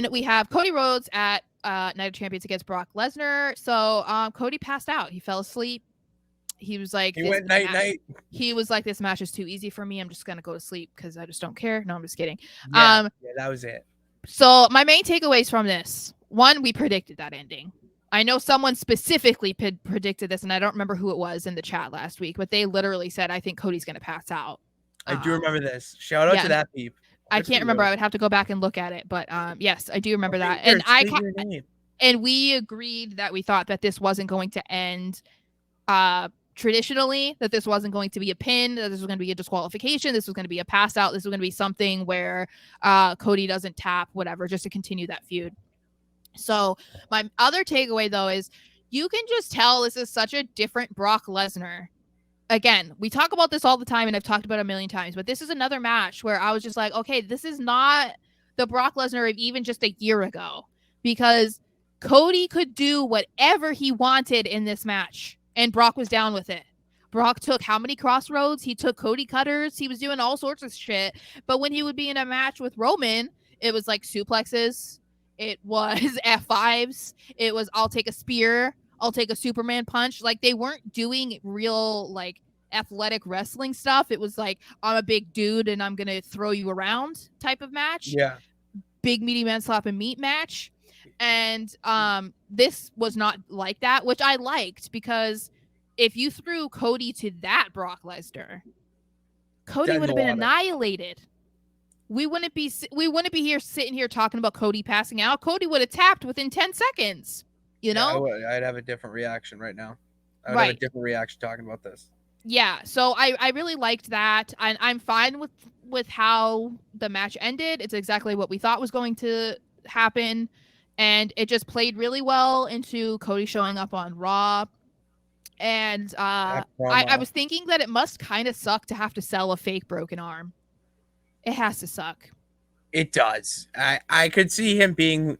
then we have Cody Rhodes at Night of Champions against Brock Lesnar. So Cody passed out. He fell asleep. He was like, he went night. He was like, this match is too easy for me. I'm just gonna go to sleep because I just don't care. No, I'm just kidding. Yeah, that was it. So my main takeaways from this: one, we predicted that ending. I know someone specifically predicted this, and I don't remember who it was in the chat last week, but they literally said, I think Cody's gonna pass out. I do remember this. Shout out to that peep. I can't remember. I would have to go back and look at it, but yes, I do remember that. And we agreed that we thought that this wasn't going to end traditionally, that this wasn't going to be a pin, that this was going to be a disqualification, this was going to be a pass out, this was going to be something where Cody doesn't tap, whatever, just to continue that feud. So my other takeaway, though, is you can just tell this is such a different Brock Lesnar. Again, we talk about this all the time, and I've talked about it a million times, but this is another match where I was just like, okay, this is not the Brock Lesnar of even just a year ago, because Cody could do whatever he wanted in this match, and Brock was down with it. Brock took how many crossroads? He took Cody cutters. He was doing all sorts of shit. But when he would be in a match with Roman, it was like suplexes. It was F5s. It was, I'll take a spear. I'll take a Superman punch. Like, they weren't doing real, like, athletic wrestling stuff. It was like, I'm a big dude and I'm going to throw you around type of match. Yeah. Big meaty man slap and meat match. And this was not like that, which I liked, because if you threw Cody to that Brock Lesnar, Cody would have been annihilated. We wouldn't be here sitting here talking about Cody passing out. Cody would have tapped within 10 seconds. You know, I'd have a different reaction right now. I would have a different reaction talking about this. Yeah, so I really liked that. I'm fine with how the match ended. It's exactly what we thought was going to happen, and it just played really well into Cody showing up on Raw. And I was thinking that it must kind of suck to have to sell a fake broken arm. It has to suck. It does. I could see him being,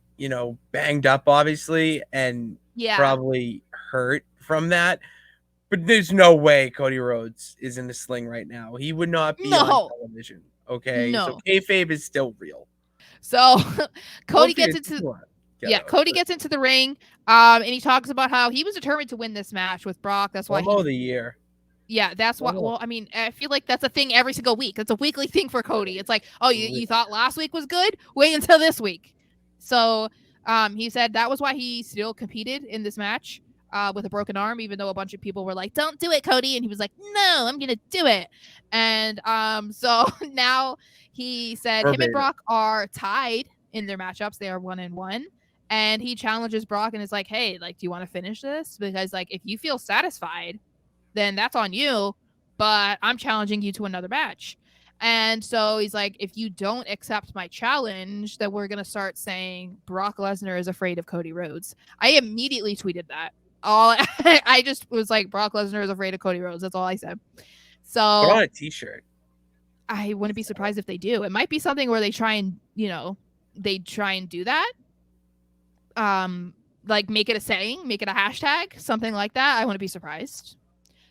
banged up, obviously, and probably hurt from that. But there's no way Cody Rhodes is in the sling right now. He would not be on television. Okay, so kayfabe is still real. So Cody gets into gets into the ring, and he talks about how he was determined to win this match with Brock. That's why the year. Yeah, that's why. Well, I mean, I feel like that's a thing every single week. That's a weekly thing for Cody. It's like, oh, you thought last week was good? Wait until this week. So he said that was why he still competed in this match with a broken arm, even though a bunch of people were like, don't do it, Cody. And he was like, no, I'm going to do it. And so now he said him and Brock are tied in their matchups. They are 1-1. And he challenges Brock and is like, hey, like, do you want to finish this? Because, like, if you feel satisfied, then that's on you, but I'm challenging you to another match. And so he's like, if you don't accept my challenge, then we're going to start saying Brock Lesnar is afraid of Cody Rhodes. I immediately tweeted that. I just was like, Brock Lesnar is afraid of Cody Rhodes. That's all I said. So put on a t-shirt. I wouldn't be surprised if they do. It might be something where they try and, do that. Like make it a saying, make it a hashtag, something like that. I wouldn't be surprised.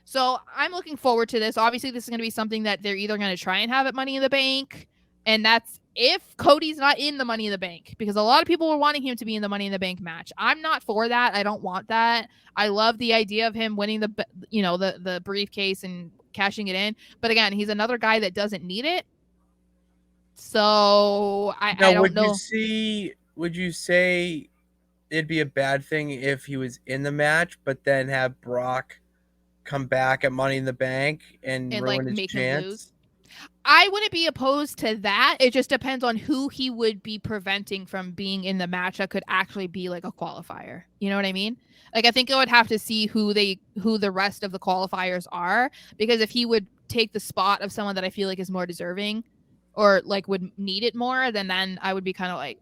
So I'm looking forward to this. Obviously, this is going to be something that they're either going to try and have at Money in the Bank, and that's if Cody's not in the Money in the Bank, because a lot of people were wanting him to be in the Money in the Bank match. I'm not for that. I don't want that. I love the idea of him winning the briefcase and cashing it in. But again, he's another guy that doesn't need it. So I don't know. Would you say it'd be a bad thing if he was in the match, but then have Brock come back at Money in the Bank and ruin his chance? I wouldn't be opposed to that. It just depends on who he would be preventing from being in the match that could actually be like a qualifier. You know what I mean? Like, I think I would have to see who the rest of the qualifiers are, because if he would take the spot of someone that I feel like is more deserving or like would need it more, then I would be kind of like,